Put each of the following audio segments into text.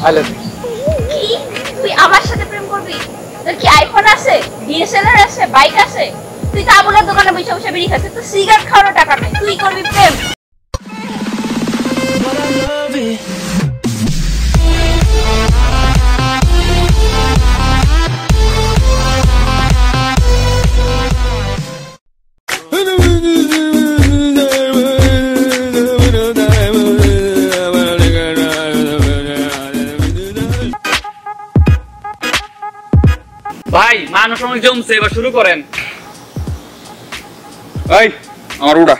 I love you. কি তুই আমার সাথে প্রেম করবি? তোর কি আইফোন আছে, ডিএসএলআর আছে, বাইক আছে? তুই তো আবুলের দোকানে বসে বসে বিড়ি খাচ্ছিস, তো সিগারেট খাওয়ার টাকা নেই, তুই করবি প্রেম? ভাই মানুষ অনেক জমছে, এবার শুরু করেন। এই আমার উড়া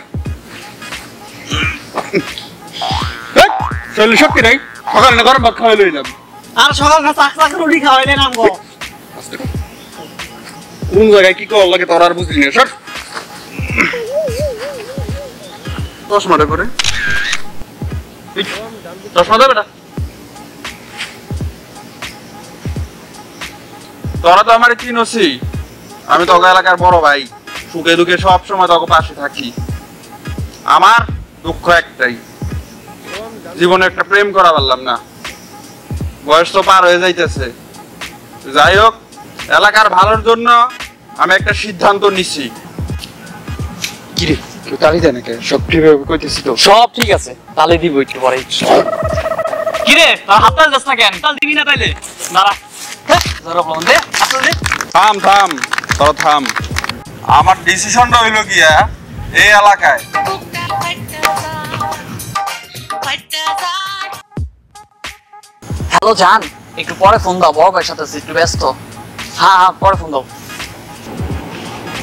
শরীর শক্তি নাই, সকালে না গরম ভাত খাওয়াই লই যাব। আর সকালটা চাক রুটি খাওয়াইলে নাম গো। কোন জায়গায় কি কর লাগে তোর আর বুঝলি না। সর চশমাটা করে চশমা দেবে না। তোরা তো আমার চিনছি, আমি তোকে এলাকার বড় ভাই, সুখে দুঃখে সব সময় তোকে পাশে থাকি। আমার দুঃখ একটাই, জীবনে একটা প্রেম করা পারলাম না, বয়স তো পার হয়ে যাইতেছে। যাই হোক, এলাকার ভালোর জন্য আমি একটা সিদ্ধান্ত নিছি। কিরে কেউ তালি দেয় নাকি? সব ঠিকভাবে কইতেছি তো? সব ঠিক আছে, তালে দিব একটু পরে। কিরে তোর হাত তাল যাস না কেন? তাল দিবি না তাইলে দাঁড়া। থাম থাম, তোরা থাম। আমার ডিসিশনটা হইলো গিয়া এই এলাকায় হ্যালো জান, একটু পরে ফোন দাও, বড় ভাইয়ের সাথে একটু ব্যস্ত। হ্যাঁ হ্যাঁ পরে ফোন দাও।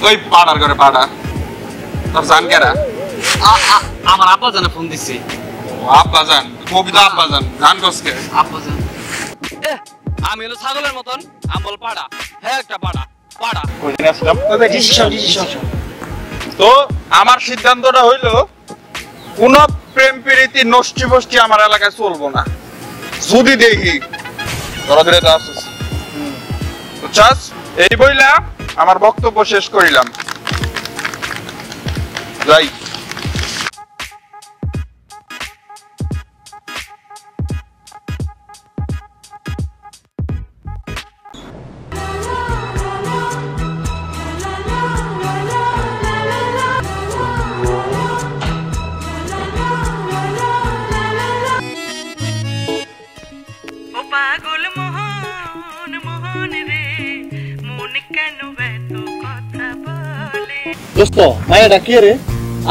ওই পাড়ার ঘরে পাড়া তোর জান কেরা? আমার আব্বা জানে ফোন দিছি। আব্বা জান? কবিতা আব্বা জান, জান কসকে আব্বা জান। আমি হলো ছাগলের মতন, আমল পাড়া, হ্যাঁ একটা পাড়া পাড়া। কইদিন আসলাম তো আমার সিদ্ধান্তটা হইলো কোন প্রেম প্রীতি নষ্টি বষ্টি আমার এলাকায় চলবো না। যদি দেখি তোরা ধরে আসছিস বুঝছাস, এই বইলা আমার বক্তব্য শেষ করিলাম। যাই। পাগল মোহন মোহন রে, মন কেন এত কথা বলে? দোস্ত মায়েরা কে রে?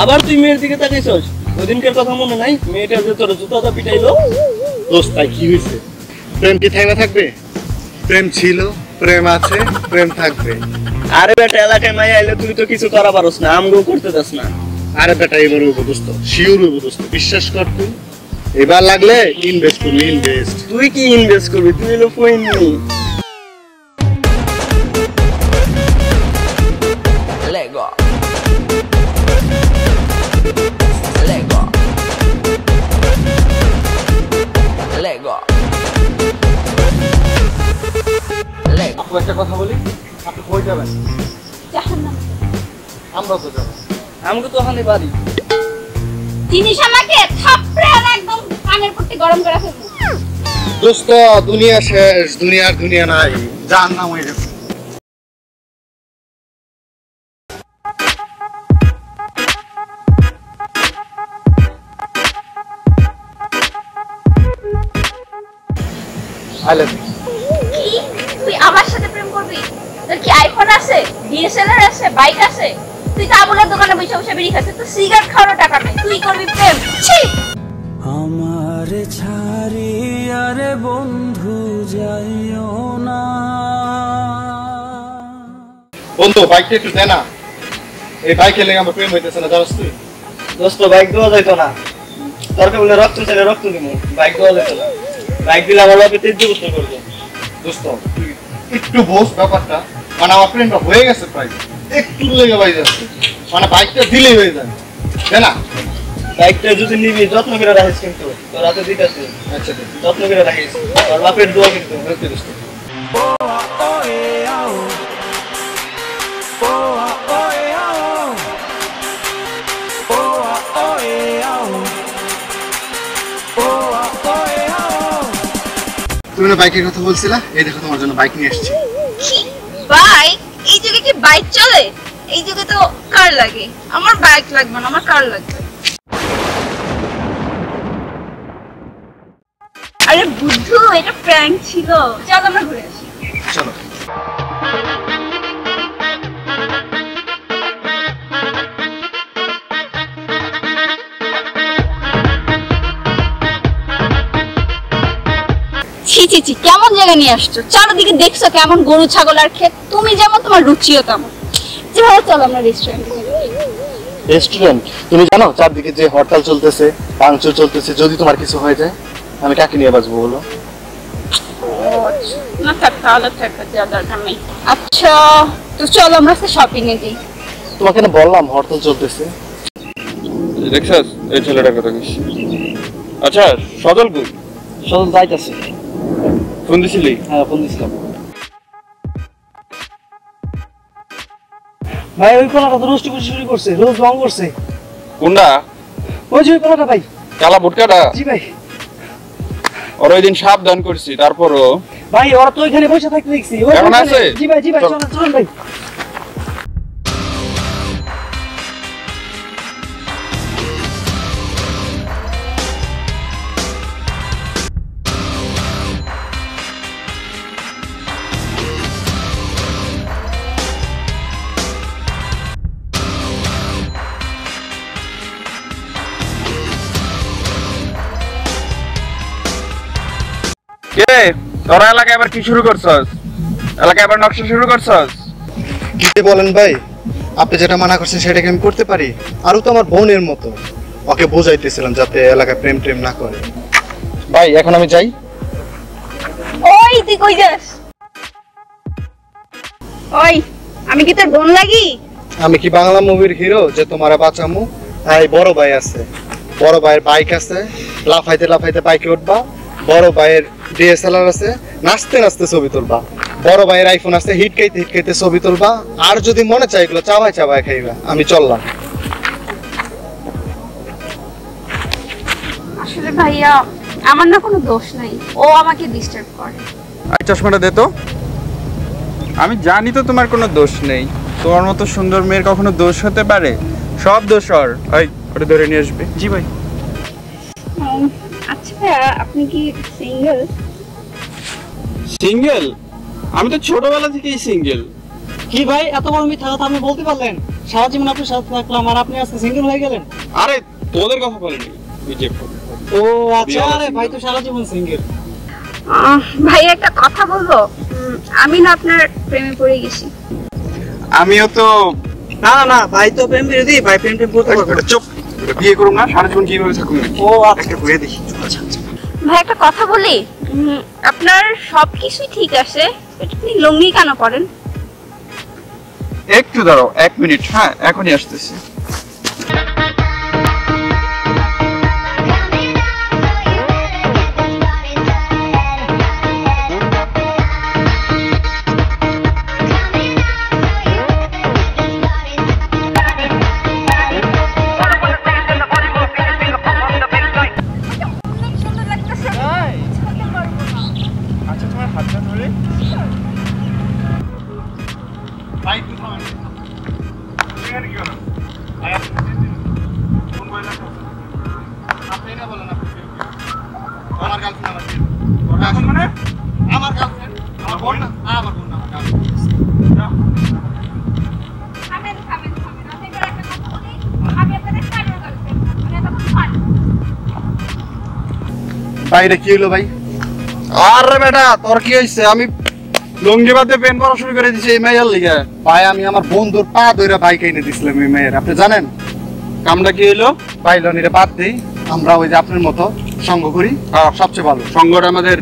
আবার তুই মেয়ের দিকে তাকাইছস? ওদিনকার কথা মনে নাই? মেয়েটা যে তোর জুতাটা পিটাইলো। দোস্ত তাই কি হয়েছে? প্রেম কি থাকবে থাকবে? প্রেম ছিল, প্রেম আছে, প্রেম থাকবে। আরে বেটা এলাকায় মাই আইলে তুই তো কিছু করা পারস না, আমগো করতে দাস না। আরে বেটা এবার হইব দোস্ত, শিওর হইব দোস্ত, বিশ্বাস কর তুই। এবার লাগলে ইনভেস্ট করবি, ইনভেস্ট। তুই কি ইনভেস্ট করবি? তুই হলো ফইনি। লেগো লেগো লেগো লেগো। আপু একটা কথা বলি, আপনি কই যাবেন? জাহান্নাম। আমরা তো যাবো। আমাকে তো ওখানে বাড়ি। জিনিস আমাকে থাপড়ে একদম কানের পট্টি গরম করে ফেলবো। দোস্ত দুনিয়া শেষ, দুনিয়ার দুনিয়া নাই, জাহান্নাম হয়ে গেছে। I love you. কি তুই আমার সাথে প্রেম করবি? তোর কি আইফোন আছে, ডিএসএলআর আছে, বাইক আছে? তুই তো আবুলের দোকানে বসে বসে বিড়ি খাচ্ছিস, তো সিগারেট খাওয়ার টাকা নেই, তুই করবি প্রেম? ছি! আমার ছাড়ি আরে বন্ধু যাইও না। বন্ধু বাইকটা একটু দে না, এই বাইকে লেগে আমার প্রেম হইতেছে না, জানিস তুই? দোস্ত বাইক দেওয়া যাইতো না, দরকার বলে রক্ত চাইলে রক্ত দিব, বাইক দেওয়া যাইতো না। বাইক দিলে আমার বাপে 3 বছর করবো। দোস্ত তুই একটু বোঝ ব্যাপারটা, মানে আমার প্রেমটা হয়ে গেছে প্রায়, একটু লেগে বাই যাচ্ছে, মানে বাইকটা দিলেই হয়ে যায়। দে না, বাইকটা যদি নিবি যত্ন করে রাখিস, কিন্তু তোর হাতে দিতেছে। আচ্ছা যত্ন করে রাখিস, তোর বাপের দোয়া কিন্তু হইতে দোস্ত। তুমি না বাইকের কথা বলছিলা, এই দেখো তোমার জন্য বাইক নিয়ে আসছি। কি বাইক? এই যুগে কি বাইক চলে? এই যুগে তো কার লাগে। আমার বাইক লাগবে না, আমার কার লাগবে। আরে বুদ্ধু, এটা প্র্যাঙ্ক ছিল। চল আমরা ঘুরে আসি। চলো। ছি ছি ছি, কেমন জায়গা নিয়ে আসছো? চারদিকে দেখছো কেমন গরু ছাগল আর ক্ষেত। তুমি যেমন তোমার রুচিও তেমন। চলো চলো আমরা রেস্টুরেন্টে যাই। রেস্টুরেন্ট? তুমি জানো চারদিকে যে হরতাল চলতেছে, ভাঙচুর চলতেছে, যদি তোমার কিছু হয়ে যায় আমি কাকে নিয়ে বাঁচবো বলো? না থাক, তাহলে থাকা যাওয়ার দরকার নেই। আচ্ছা তো চলো আমরা শপিং এ যাই। তোমাকে না বললাম হরতাল চলতেছে। দেখছস এই ছেলেটার কথা কইছি। আচ্ছা সজল কই? সজল যাইতাছে। ফোন দিছিলি? হ্যাঁ ফোন দিছিলাম। ভাই ওই কোলাটা তো রোস্টি শুরু করছে, রোজ রং করছে। কোনটা? ওই যে ওই কোলাটা ভাই। কালা বুটকাটা? জি ভাই। ওর ওই দিন সাবধান করছি, তারপরও ভাই ওরা তো ওইখানে বসে থাকতে দেখছি। এখন আছে? জি ভাই চলুন চলুন ভাই। কে তোরা এলাকায় আবার কি শুরু করছস? এলাকায় আবার নকশা শুরু করছস? কি বলেন ভাই, আপনি যেটা মানা করছেন সেটাকে আমি করতে পারি? আরও তো আমার বোনের মতো, ওকে বোঝাইতেছিলাম যাতে এলাকায় প্রেম টেম না করে। ভাই এখন আমি যাই। ওই তুই কই যাস? ওই আমি কি তোর বোন লাগি? আমি কি বাংলা মুভির হিরো যে তোমার বাঁচামু? এই বড় ভাই আছে, বড় ভাইয়ের বাইক আছে, লাফাইতে লাফাইতে বাইকে উঠবা। বড় ভাইয়ের ডিএসএলআর আছে, নাচতে নাচতে ছবি তুলবা। বড় ভাইয়ের আইফোন আছে, হিট খাইতে ছবি তুলবা। আর যদি মনে চাই এগুলো চাবাই চাবাই খাইবা। আমি চললাম। আসলে ভাইয়া আমার না কোনো দোষ নাই, ও আমাকে ডিস্টার্ব করে। আই চশমাটা দে তো। আমি জানি তো তোমার কোনো দোষ নেই। তোমার মতো সুন্দর মেয়ের কখনো দোষ হতে পারে? সব দোষ ওর। এই ওটা ধরে নিয়ে আসবে। জি ভাই। আচ্ছা ভাইয়া আপনি কি সিঙ্গেল? সিঙ্গেল? আমি তো ছোটবেলা থেকেই সিঙ্গেল। কি ভাই এত বড় মিথ্যা কথা আপনি বলতে পারলেন? সারা জীবন আপনার সাথে থাকলাম আর আপনি আজকে সিঙ্গেল হয়ে গেলেন? আরে তোদের কথা বলিনি। ও আচ্ছা, আরে ভাই তো সারা জীবন সিঙ্গেল। ভাই একটা কথা বলবো, আমি না আপনার প্রেমে পড়ে গেছি। আমিও তো। না না না ভাই তো প্রেম বিরোধী, ভাই প্রেম টেম করতে পারবে না। চুপ। বিয়ে করুম না, সারা জীবন কিভাবে থাকুন? ও আচ্ছা ঘুরে দেখি। আচ্ছা ভাই একটা কথা বলি, আপনার সবকিছুই ঠিক আছে, আপনি লুঙ্গি কেন পরেন? একটু দাঁড়াও, 1 মিনিট। হ্যাঁ এখনই আসতেছি। ভাইটা কি হলো ভাই? আরে বেটা তোর কি হইছে? আমি লুঙ্গি বাদে পেন পরা শুরু করে দিছি এই মেয়ের লিগে। ভাই আমি আমার বন্ধুর পা ধরে বাইক এনে দিছিলাম এই মেয়ের, আপনি জানেন? কামটা কি হইলো? ভাই লনিরে বাদ দেই, আমরা ওই যে আপনার মতো সঙ্গ করি, সবচেয়ে ভালো। সংগঠন আমাদের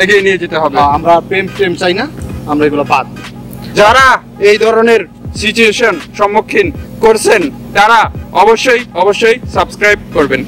এগিয়ে নিয়ে যেতে হবে। আমরা প্রেম প্রেম চাই না, আমরা এগুলো বাদ। যারা এই ধরনের সিচুয়েশন সম্মুখীন করছেন তারা অবশ্যই সাবস্ক্রাইব করবেন।